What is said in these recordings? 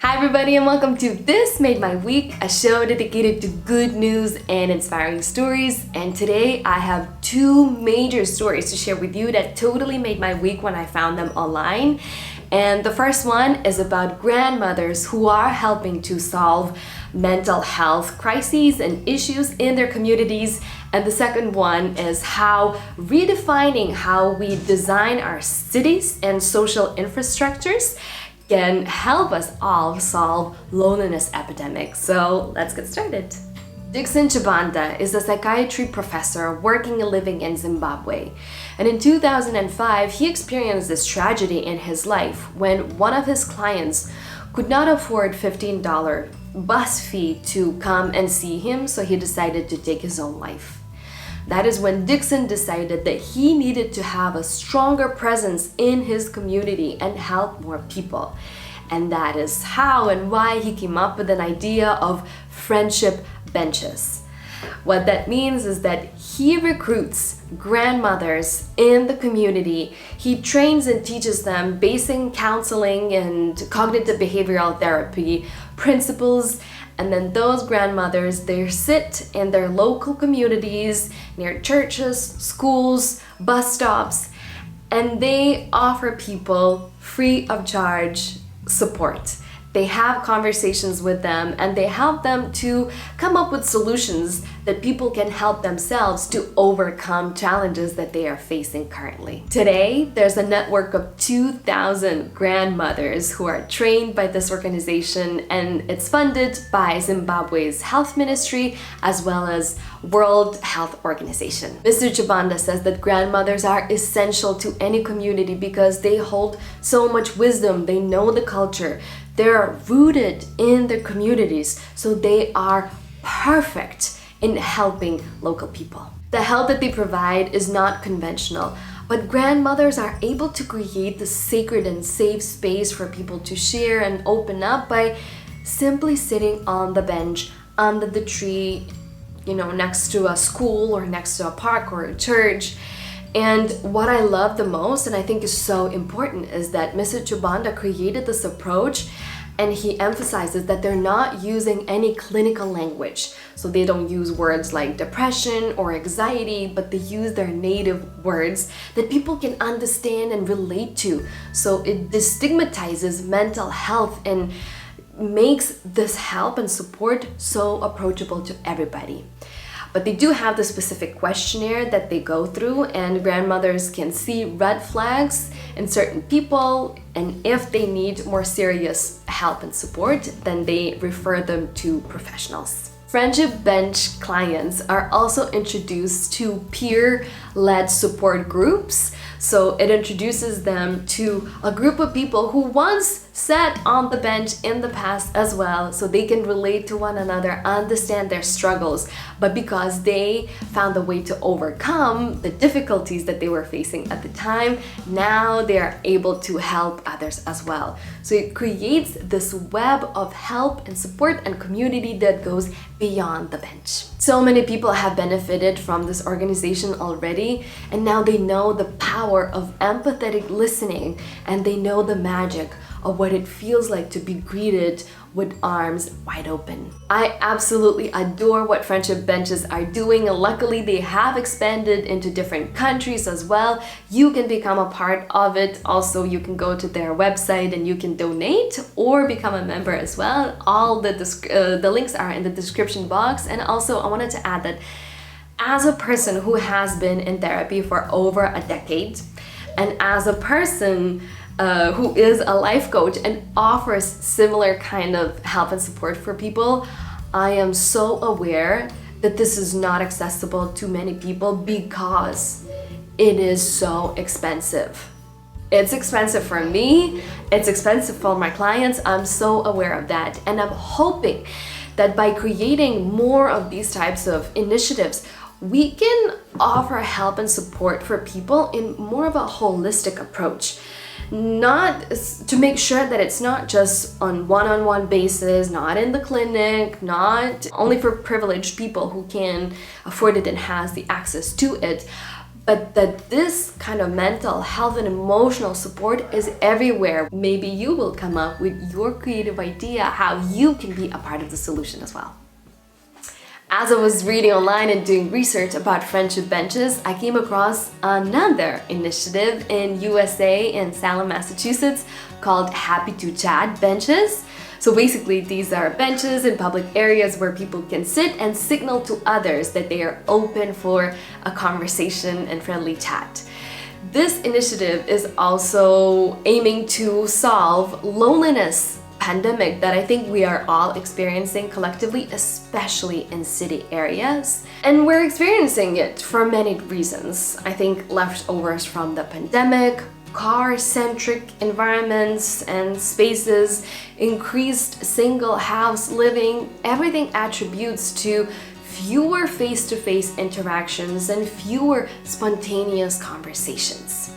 Hi everybody and welcome to This Made My Week, a show dedicated to good news and inspiring stories. And today I have two major stories to share with you that totally made my week when I found them online. And the first one is about grandmothers who are helping to solve mental health crises and issues in their communities. And the second one is how redefining how we design our cities and social infrastructures can help us all solve loneliness epidemic. So let's get started. Dixon Chibanda is a psychiatry professor working and living in Zimbabwe. And in 2005, he experienced this tragedy in his life when one of his clients could not afford $15 bus fee to come and see him, so he decided to take his own life. That is when Dixon decided that he needed to have a stronger presence in his community and help more people. And that is how and why he came up with an idea of friendship benches. What that means is that he recruits grandmothers in the community. He trains and teaches them basic counseling and cognitive behavioral therapy principles. And then those grandmothers, they sit in their local communities, near churches, schools, bus stops, and they offer people free of charge support. They have conversations with them and they help them to come up with solutions that people can help themselves to overcome challenges that they are facing currently. Today, there's a network of 2,000 grandmothers who are trained by this organization, and it's funded by Zimbabwe's health ministry as well as World Health Organization. Mr. Chibanda says that grandmothers are essential to any community because they hold so much wisdom, they know the culture, they're rooted in their communities, so they are perfect in helping local people. The help that they provide is not conventional, but grandmothers are able to create the sacred and safe space for people to share and open up by simply sitting on the bench under the tree, next to a school or next to a park or a church. And what I love the most, and I think is so important, is that Mr. Chibanda created this approach, and he emphasizes that they're not using any clinical language. So they don't use words like depression or anxiety, but they use their native words that people can understand and relate to. So it destigmatizes mental health and makes this help and support so approachable to everybody. But they do have the specific questionnaire that they go through, and grandmothers can see red flags in certain people, and if they need more serious help and support, then they refer them to professionals. Friendship Bench clients are also introduced to peer-led support groups. So it introduces them to a group of people who once sat on the bench in the past as well, so they can relate to one another, understand their struggles. But because they found a way to overcome the difficulties that they were facing at the time, now they are able to help others as well. So it creates this web of help and support and community that goes beyond the bench. So many people have benefited from this organization already, and now they know the power of empathetic listening, and they know the magic of what it feels like to be greeted with arms wide open. I absolutely adore what Friendship Benches are doing, and luckily they have expanded into different countries as well. You can become a part of it. Also, you can go to their website and you can donate or become a member as well. All the links are in the description box. And also, I wanted to add that as a person who has been in therapy for over a decade, and as a person who is a life coach and offers similar kind of help and support for people, I am so aware that this is not accessible to many people because it is so expensive. It's expensive for me, it's expensive for my clients. I'm so aware of that, and I'm hoping that by creating more of these types of initiatives, we can offer help and support for people in more of a holistic approach. Not to make sure that it's not just on one-on-one basis, not in the clinic, not only for privileged people who can afford it and has the access to it, but that this kind of mental health and emotional support is everywhere. Maybe you will come up with your creative idea how you can be a part of the solution as well. As I was reading online and doing research about friendship benches, I came across another initiative in USA in Salem, Massachusetts called Happy to Chat benches. So basically, these are benches in public areas where people can sit and signal to others that they are open for a conversation and friendly chat. This initiative is also aiming to solve loneliness pandemic that I think we are all experiencing collectively, especially in city areas. And we're experiencing it for many reasons. I think leftovers from the pandemic, car-centric environments and spaces, increased single house living, everything attributes to fewer face-to-face interactions and fewer spontaneous conversations.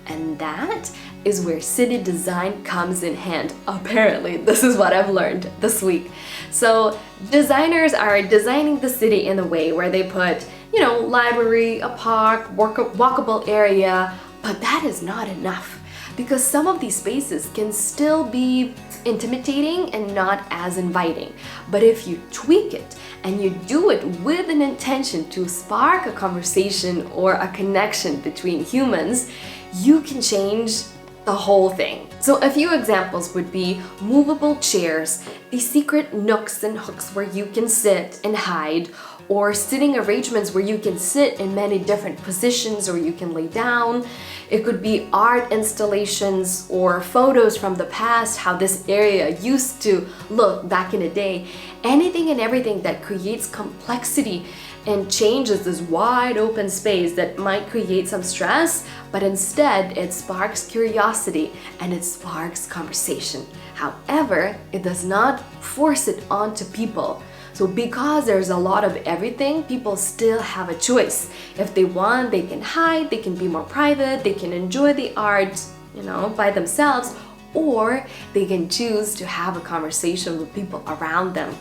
And that is where city design comes in hand. Apparently, this is what I've learned this week. So designers are designing the city in a way where they put, library, a park, walkable area, but that is not enough because some of these spaces can still be intimidating and not as inviting. But if you tweak it and you do it with an intention to spark a conversation or a connection between humans, you can change the whole thing. So a few examples would be movable chairs, these secret nooks and hooks where you can sit and hide, or sitting arrangements where you can sit in many different positions or you can lay down. It could be art installations or photos from the past, how this area used to look back in the day. Anything and everything that creates complexity and changes this wide open space that might create some stress, but instead it sparks curiosity and it sparks conversation. However, it does not force it onto people. So because there's a lot of everything, people still have a choice. If they want, they can hide, they can be more private, they can enjoy the art, by themselves, or they can choose to have a conversation with people around them.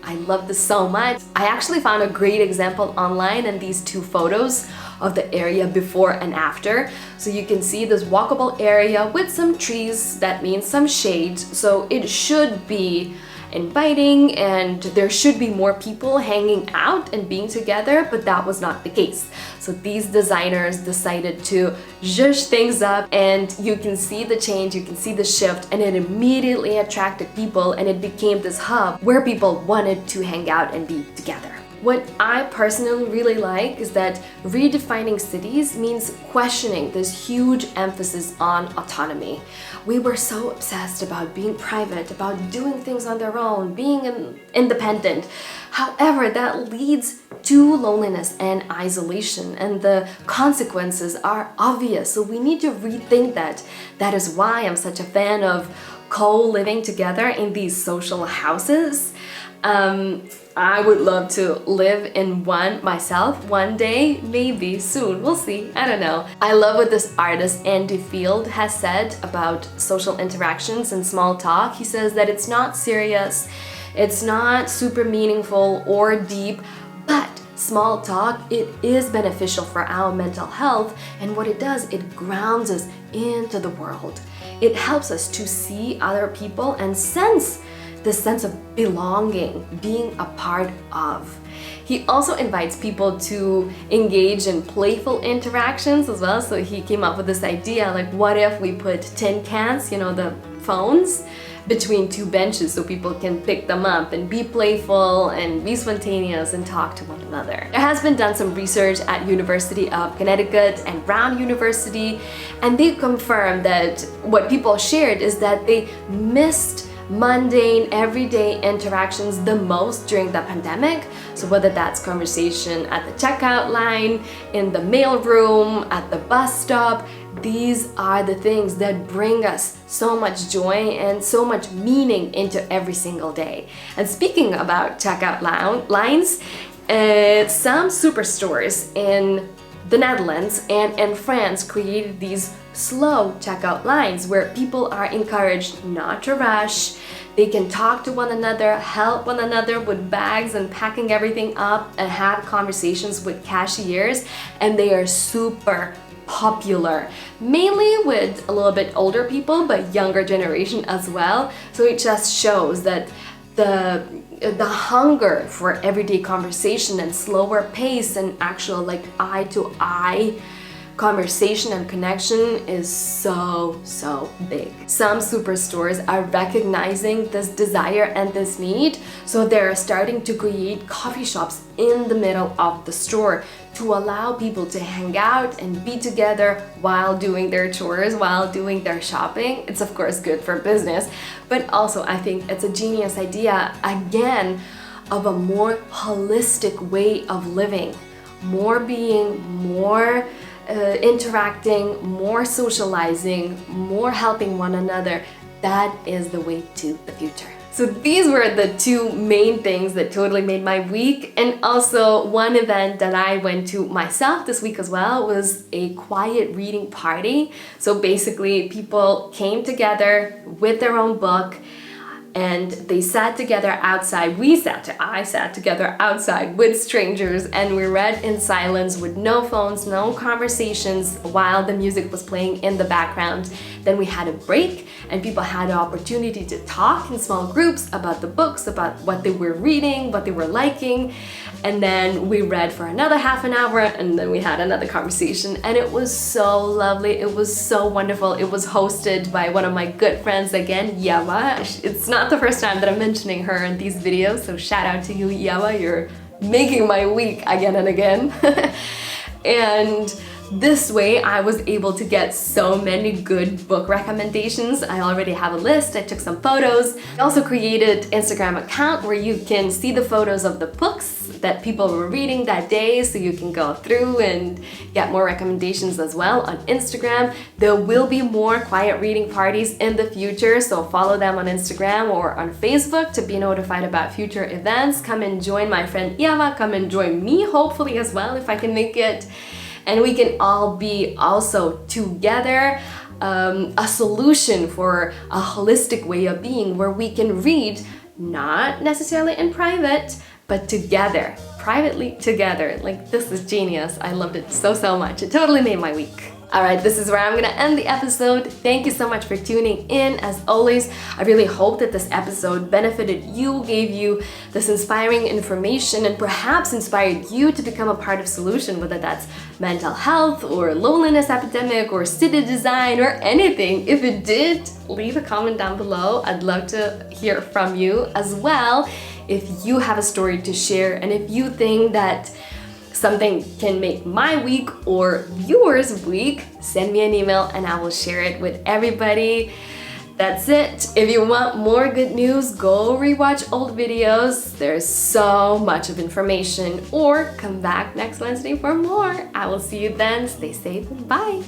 I love this so much. I actually found a great example online in these two photos of the area before and after. So you can see this walkable area with some trees, that means some shade. So it should be inviting and there should be more people hanging out and being together, but that was not the case. So these designers decided to zhuzh things up and you can see the change, you can see the shift, and it immediately attracted people and it became this hub where people wanted to hang out and be together. What I personally really like is that redefining cities means questioning this huge emphasis on autonomy. We were so obsessed about being private, about doing things on their own, being independent. However, that leads to loneliness and isolation, and the consequences are obvious. So we need to rethink that. That is why I'm such a fan of co-living together in these social houses. I would love to live in one myself one day, maybe soon, we'll see, I don't know. I love what this artist Andy Field has said about social interactions and small talk. He says that it's not serious, it's not super meaningful or deep, but small talk, it is beneficial for our mental health, and what it does, it grounds us into the world. It helps us to see other people and sense the sense of belonging, being a part of. He also invites people to engage in playful interactions as well. So he came up with this idea, like what if we put tin cans, the phones, between two benches so people can pick them up and be playful and be spontaneous and talk to one another. There has been done some research at University of Connecticut and Brown University, and they confirmed that what people shared is that they missed mundane, everyday interactions the most during the pandemic. So whether that's conversation at the checkout line, in the mailroom, at the bus stop, these are the things that bring us so much joy and so much meaning into every single day. And speaking about checkout lines, some superstores in the Netherlands and in France created these slow checkout lines where people are encouraged not to rush. They can talk to one another, help one another with bags and packing everything up, and have conversations with cashiers, and they are super popular, mainly with a little bit older people, but younger generation as well. So it just shows that the hunger for everyday conversation and slower pace and actual like eye-to-eye conversation and connection is so big. Some superstores are recognizing this desire and this need, so they're starting to create coffee shops in the middle of the store to allow people to hang out and be together while doing their chores, while doing their shopping. It's of course good for business, but also I think it's a genius idea, again, of a more holistic way of living, more being, more interacting, more socializing, more helping one another. That is the way to the future. So these were the two main things that totally made my week. And also one event that I went to myself this week as well was a quiet reading party. So basically people came together with their own book and they sat together outside. I sat together outside with strangers, and we read in silence with no phones, no conversations, while the music was playing in the background. Then we had a break and people had the opportunity to talk in small groups about the books, about what they were reading, what they were liking. And then we read for another half an hour, and then we had another conversation, and it was so lovely. It was so wonderful. It was hosted by one of my good friends again, Yava. It's not the first time that I'm mentioning her in these videos, so shout out to you, Yava. You're making my week again and again. And this way I was able to get so many good book recommendations. I already have a list. I took some photos. I also created an Instagram account where you can see the photos of the books that people were reading that day, so you can go through and get more recommendations as well on Instagram. There will be more quiet reading parties in the future, so follow them on Instagram or on Facebook to be notified about future events. Come and join my friend Eva, come and join me hopefully as well if I can make it. And we can all be also together, a solution for a holistic way of being where we can read, not necessarily in private, but together, privately together. Like, this is genius. I loved it so much. It totally made my week. Alright, this is where I'm gonna end the episode. Thank you so much for tuning in. As always, I really hope that this episode benefited you, gave you this inspiring information, and perhaps inspired you to become a part of solution, whether that's mental health or loneliness epidemic or city design or anything. If it did, leave a comment down below. I'd love to hear from you as well. If you have a story to share, and if you think that something can make my week or yours week, send me an email and I will share it with everybody. That's it. If you want more good news, go rewatch old videos. There's so much of information, or come back next Wednesday for more. I will see you then. Stay safe and bye.